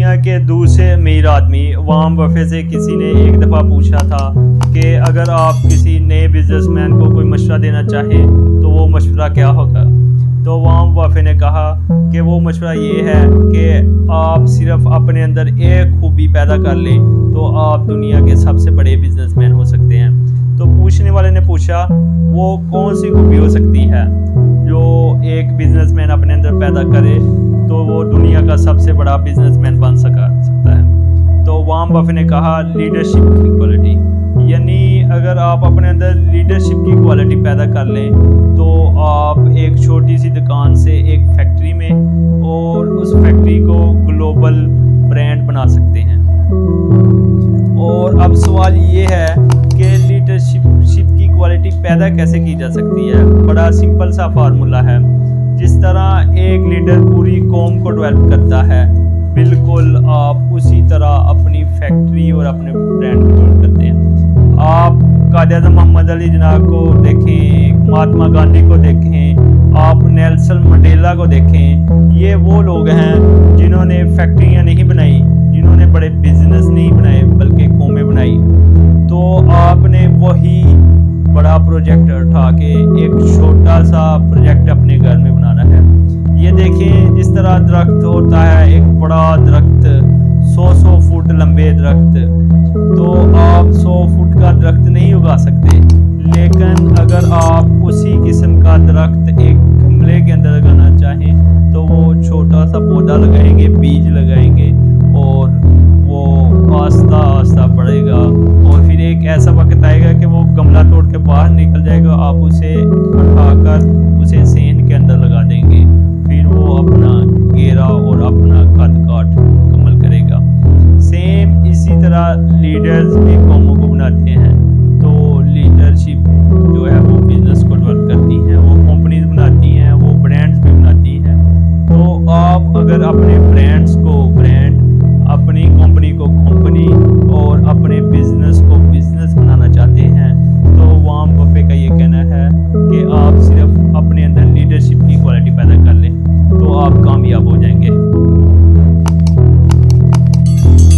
دنیا کے دوسرے امیر آدمی وارن بفیٹ سے کسی نے ایک دفعہ پوچھا تھا کہ اگر آپ کسی نئے بزنس مین کو کوئی مشورہ دینا چاہیں تو وہ مشورہ کیا ہوگا؟ تو وارن بفیٹ نے کہا کہ وہ مشورہ یہ ہے کہ آپ صرف اپنے اندر ایک خوبی پیدا کر لیں تو آپ دنیا کے سب سے بڑے بزنس مین ہو سکتے ہیں۔ تو پوچھنے والے نے پوچھا وہ کون سی خوبی ہو سکتی ہے جو ایک بزنس مین اپنے اندر پیدا کرے تو وہ دنیا کا سب سے بڑا بزنس مین بن سکتا ہے؟ تو وارن بفیٹ نے کہا لیڈرشپ کی کوالٹی، یعنی اگر آپ اپنے اندر لیڈرشپ کی کوالٹی پیدا کر لیں تو آپ ایک چھوٹی سی دکان سے ایک فیکٹری میں اور اس فیکٹری کو گلوبل برانڈ بنا سکتے ہیں۔ اور اب سوال یہ ہے کہ لیڈرشپ کی کوالٹی پیدا کیسے کی جا سکتی ہے؟ بڑا سمپل سا فارمولا ہے۔ جس طرح ایک لیڈر پوری قوم کو ڈیولپ کرتا ہے، بالکل آپ اسی طرح اپنی فیکٹری اور اپنے برانڈ کو ڈیولپ کرتے ہیں۔ آپ قائد اعظم محمد علی جناح کو دیکھیں، مہاتما گاندھی کو دیکھیں، آپ نیلسن منڈیلا کو دیکھیں، یہ وہ لوگ ہیں جنہوں نے فیکٹریاں نہیں بنائی، جنہوں نے بڑے بزنس نہیں بنائے بلکہ قومیں بنائی۔ تو آپ نے وہی بڑا پروجیکٹ اٹھا کے ایک چھوٹا سا پروجیکٹ اپنے گھر میں بنانا ہے۔ یہ دیکھیں جس طرح درخت ہوتا ہے، ایک بڑا درخت 100 فٹ لمبے درخت، تو آپ 100 فٹ کا درخت نہیں اگا سکتے، لیکن اگر آپ اسی قسم کا درخت ایک گملے کے اندر لگانا چاہیں تو وہ چھوٹا سا پودا لگائیں گے، بیج لگائیں گے اور وہ آہستہ آہستہ بڑھے گا، اور پھر ایک ایسا وقت آئے گا کہ وہ گملہ توڑ کے باہر نکل جائے گا، آپ اسے اٹھا کر اسے سین کے اندر لگا دیں گے، پھر وہ اپنا گھیرا اور اپنا قد کاٹ